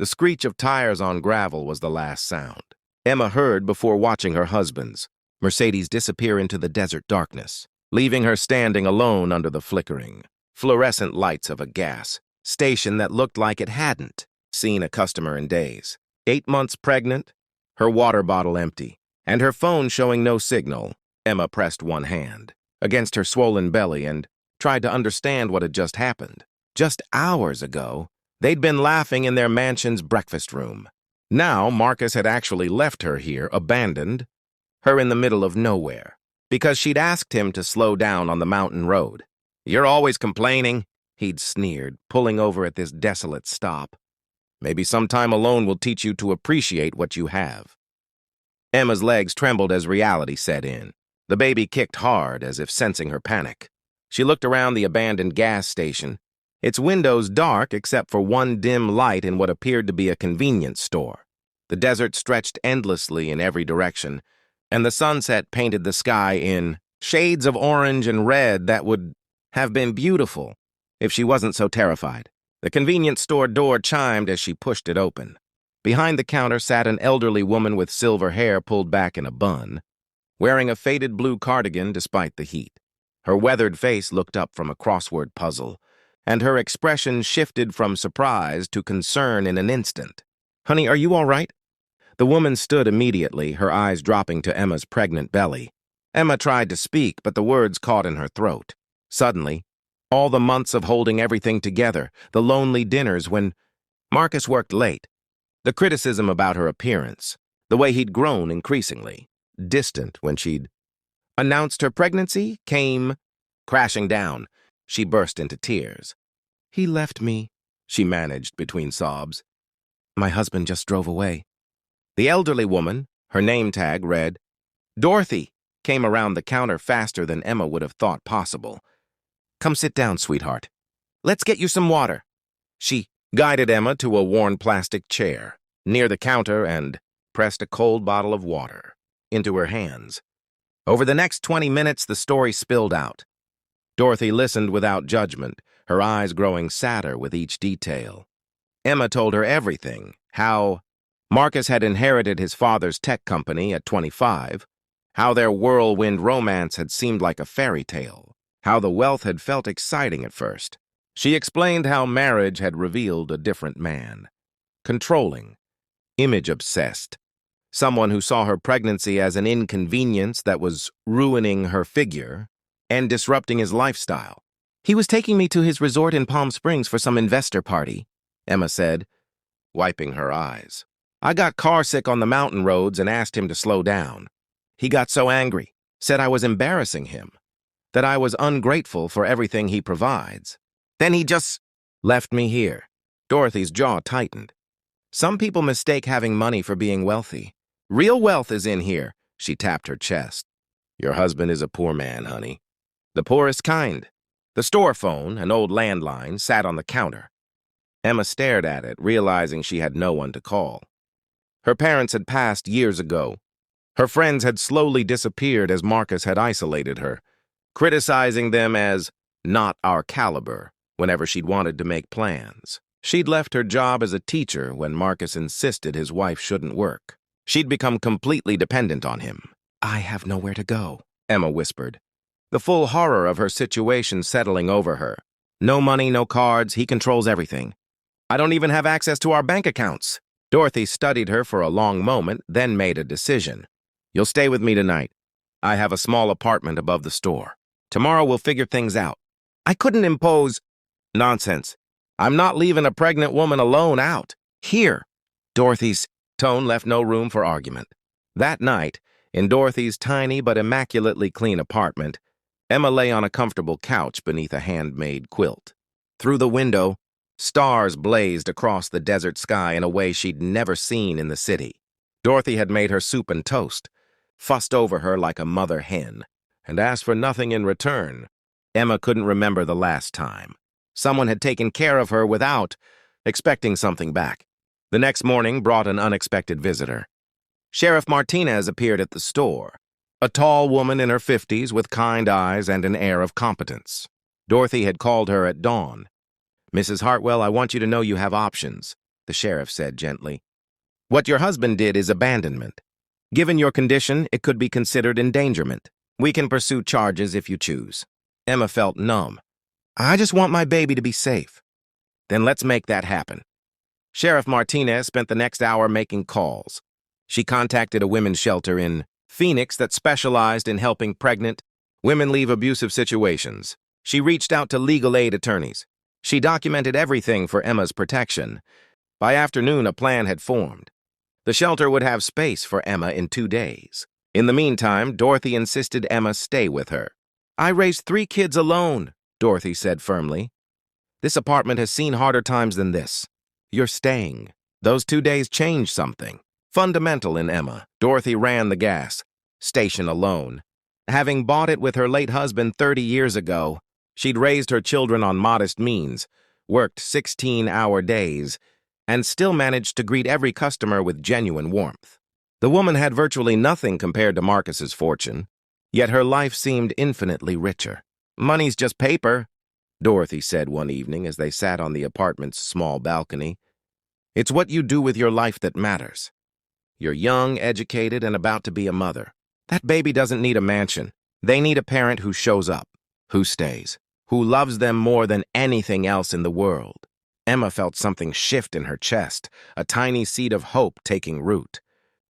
The screech of tires on gravel was the last sound Emma heard before watching her husband's Mercedes disappear into the desert darkness, leaving her standing alone under the flickering, fluorescent lights of a gas station that looked like it hadn't seen a customer in days. 8 months pregnant, her water bottle empty, and her phone showing no signal. Emma pressed one hand against her swollen belly and tried to understand what had just happened. Just hours ago, they'd been laughing in their mansion's breakfast room. Now, Marcus had actually left her here, abandoned her in the middle of nowhere, because she'd asked him to slow down on the mountain road. "You're always complaining," he'd sneered, pulling over at this desolate stop. "Maybe some time alone will teach you to appreciate what you have." Emma's legs trembled as reality set in. The baby kicked hard, as if sensing her panic. She looked around the abandoned gas station, its windows dark except for one dim light in what appeared to be a convenience store. The desert stretched endlessly in every direction, and the sunset painted the sky in shades of orange and red that would have been beautiful if she wasn't so terrified. The convenience store door chimed as she pushed it open. Behind the counter sat an elderly woman with silver hair pulled back in a bun, wearing a faded blue cardigan despite the heat. Her weathered face looked up from a crossword puzzle, and her expression shifted from surprise to concern in an instant. "Honey, are you all right?" The woman stood immediately, her eyes dropping to Emma's pregnant belly. Emma tried to speak, but the words caught in her throat. Suddenly, all the months of holding everything together, the lonely dinners when Marcus worked late, the criticism about her appearance, the way he'd grown increasingly distant when she'd announced her pregnancy, came crashing down. She burst into tears. "He left me," she managed between sobs. "My husband just drove away." The elderly woman, her name tag read Dorothy, came around the counter faster than Emma would have thought possible. "Come sit down, sweetheart. Let's get you some water." She guided Emma to a worn plastic chair near the counter and pressed a cold bottle of water into her hands. Over the next 20 minutes, the story spilled out. Dorothy listened without judgment, her eyes growing sadder with each detail. Emma told her everything, how Marcus had inherited his father's tech company at 25, how their whirlwind romance had seemed like a fairy tale, how the wealth had felt exciting at first. She explained how marriage had revealed a different man, controlling, image-obsessed, someone who saw her pregnancy as an inconvenience that was ruining her figure and disrupting his lifestyle. "He was taking me to his resort in Palm Springs for some investor party," Emma said, wiping her eyes. "I got carsick on the mountain roads and asked him to slow down. He got so angry, said I was embarrassing him, that I was ungrateful for everything he provides. Then he just left me here." Dorothy's jaw tightened. "Some people mistake having money for being wealthy. Real wealth is in here," she tapped her chest. "Your husband is a poor man, honey. The poorest kind." The store phone, an old landline, sat on the counter. Emma stared at it, realizing she had no one to call. Her parents had passed years ago. Her friends had slowly disappeared as Marcus had isolated her, criticizing them as not our caliber whenever she'd wanted to make plans. She'd left her job as a teacher when Marcus insisted his wife shouldn't work. She'd become completely dependent on him. "I have nowhere to go," Emma whispered, the full horror of her situation settling over her. "No money, no cards, he controls everything. I don't even have access to our bank accounts." Dorothy studied her for a long moment, then made a decision. "You'll stay with me tonight. I have a small apartment above the store. Tomorrow we'll figure things out." "I couldn't impose—" "Nonsense. I'm not leaving a pregnant woman alone out. Here." Dorothy's tone left no room for argument. That night, in Dorothy's tiny but immaculately clean apartment, Emma lay on a comfortable couch beneath a handmade quilt. Through the window, stars blazed across the desert sky in a way she'd never seen in the city. Dorothy had made her soup and toast, fussed over her like a mother hen, and asked for nothing in return. Emma couldn't remember the last time someone had taken care of her without expecting something back. The next morning brought an unexpected visitor. Sheriff Martinez appeared at the store, a tall woman in her 50s with kind eyes and an air of competence. Dorothy had called her at dawn. "Mrs. Hartwell, I want you to know you have options. the sheriff said gently. What your husband did is abandonment. Given your condition, it could be considered endangerment. We can pursue charges if you choose. Emma felt numb. I just want my baby to be safe. Then let's make that happen. Sheriff Martinez spent the next hour making calls. She contacted a women's shelter in Phoenix that specialized in helping pregnant women leave abusive situations. She reached out to legal aid attorneys. She documented everything for Emma's protection. By afternoon, a plan had formed. The shelter would have space for Emma in 2 days. In the meantime, Dorothy insisted Emma stay with her. I raised 3 kids alone, Dorothy said firmly. This apartment has seen harder times than this. You're staying. Those 2 days changed something. Fundamental in Emma. Dorothy ran the gas station alone. Having bought it with her late husband 30 years ago, she'd raised her children on modest means, worked 16-hour days, and still managed to greet every customer with genuine warmth. The woman had virtually nothing compared to Marcus's fortune, yet her life seemed infinitely richer. Money's just paper, Dorothy said one evening as they sat on the apartment's small balcony. It's what you do with your life that matters. You're young, educated, and about to be a mother. That baby doesn't need a mansion. They need a parent who shows up, who stays, who loves them more than anything else in the world. Emma felt something shift in her chest, a tiny seed of hope taking root.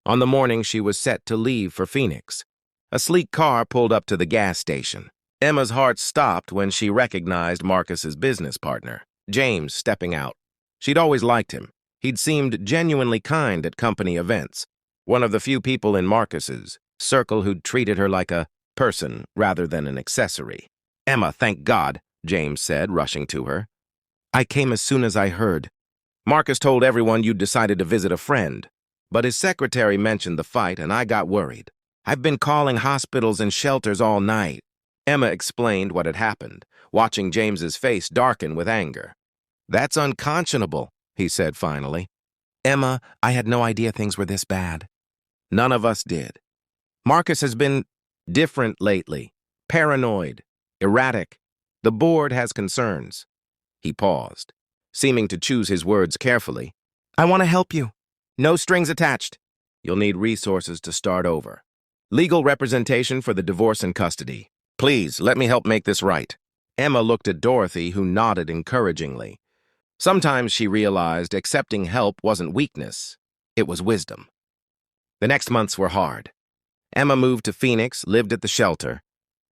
On the morning she was set to leave for Phoenix, a sleek car pulled up to the gas station. Emma's heart stopped when she recognized Marcus's business partner, James, stepping out. She'd always liked him. He'd seemed genuinely kind at company events, one of the few people in Marcus's circle who'd treated her like a person rather than an accessory. Emma, thank God, James said, rushing to her. I came as soon as I heard. Marcus told everyone you'd decided to visit a friend, but his secretary mentioned the fight and I got worried. I've been calling hospitals and shelters all night. Emma explained what had happened, watching James's face darken with anger. That's unconscionable, he said finally. Emma, I had no idea things were this bad. None of us did. Marcus has been different lately, paranoid, erratic. The board has concerns. He paused, seeming to choose his words carefully. I want to help you. No strings attached. You'll need resources to start over. Legal representation for the divorce and custody. Please, let me help make this right. Emma looked at Dorothy, who nodded encouragingly. Sometimes she realized accepting help wasn't weakness, it was wisdom. The next months were hard. Emma moved to Phoenix, lived at the shelter,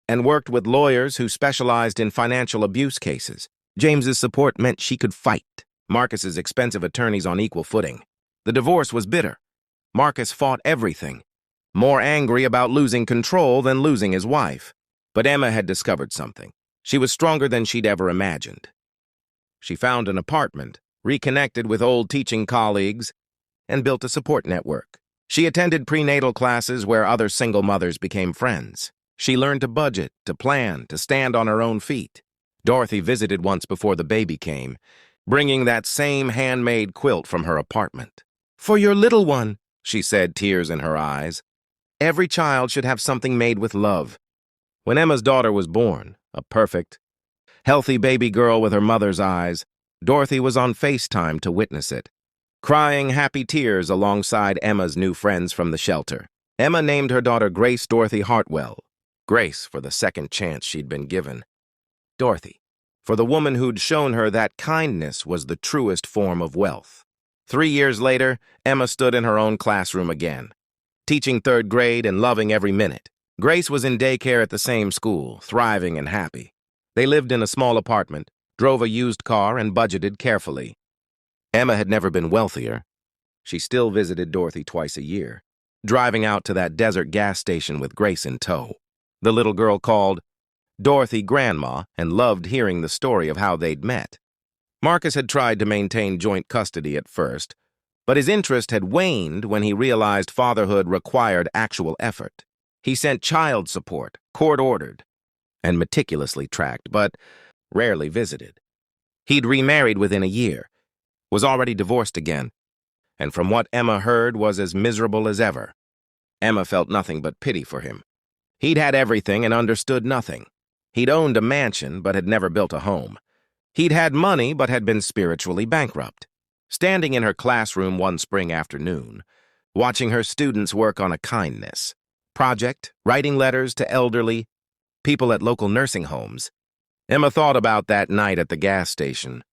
and worked with lawyers who specialized in financial abuse cases. James's support meant she could fight Marcus's expensive attorneys on equal footing. The divorce was bitter. Marcus fought everything, more angry about losing control than losing his wife. But Emma had discovered something. She was stronger than she'd ever imagined. She found an apartment, reconnected with old teaching colleagues, and built a support network. She attended prenatal classes where other single mothers became friends. She learned to budget, to plan, to stand on her own feet. Dorothy visited once before the baby came, bringing that same handmade quilt from her apartment. For your little one, she said, tears in her eyes. Every child should have something made with love. When Emma's daughter was born, a perfect, healthy baby girl with her mother's eyes, Dorothy was on FaceTime to witness it, crying happy tears alongside Emma's new friends from the shelter. Emma named her daughter Grace Dorothy Hartwell. Grace for the second chance she'd been given. Dorothy, for the woman who'd shown her that kindness was the truest form of wealth. 3 years later, Emma stood in her own classroom again, teaching 3rd grade and loving every minute. Grace was in daycare at the same school, thriving and happy. They lived in a small apartment, drove a used car, and budgeted carefully. Emma had never been wealthier. She still visited Dorothy twice a year, driving out to that desert gas station with Grace in tow. The little girl called Dorothy Grandma and loved hearing the story of how they'd met. Marcus had tried to maintain joint custody at first, but his interest had waned when he realized fatherhood required actual effort. He sent child support, court-ordered, and meticulously tracked, but rarely visited. He'd remarried within a year, was already divorced again, and from what Emma heard was as miserable as ever. Emma felt nothing but pity for him. He'd had everything and understood nothing. He'd owned a mansion but had never built a home. He'd had money but had been spiritually bankrupt. Standing in her classroom one spring afternoon, watching her students work on a kindness project, writing letters to elderly people at local nursing homes, Emma thought about that night at the gas station,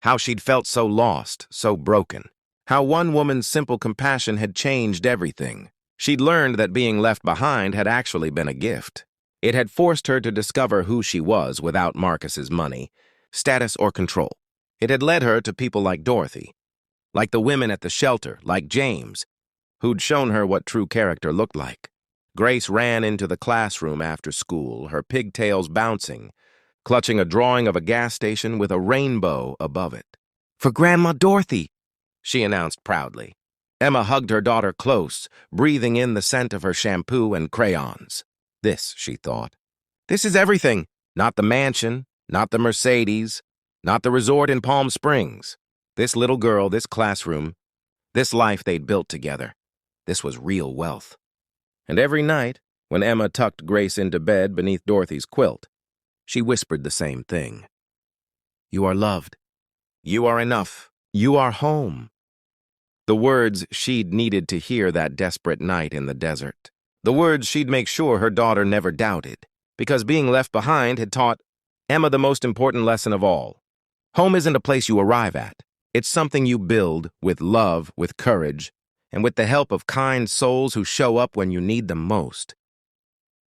how she'd felt so lost, so broken, how one woman's simple compassion had changed everything. She'd learned that being left behind had actually been a gift. It had forced her to discover who she was without Marcus's money, status, or control. It had led her to people like Dorothy, like the women at the shelter, like James, who'd shown her what true character looked like. Grace ran into the classroom after school, her pigtails bouncing, clutching a drawing of a gas station with a rainbow above it. "For Grandma Dorothy," she announced proudly. Emma hugged her daughter close, breathing in the scent of her shampoo and crayons. This, she thought. This is everything. Not the mansion, not the Mercedes, not the resort in Palm Springs. This little girl, this classroom, this life they'd built together. This was real wealth. And every night, when Emma tucked Grace into bed beneath Dorothy's quilt, she whispered the same thing. "You are loved. You are enough. You are home." The words she'd needed to hear that desperate night in the desert. The words she'd make sure her daughter never doubted, because being left behind had taught Emma the most important lesson of all. Home isn't a place you arrive at. It's something you build with love, with courage, and with the help of kind souls who show up when you need them most.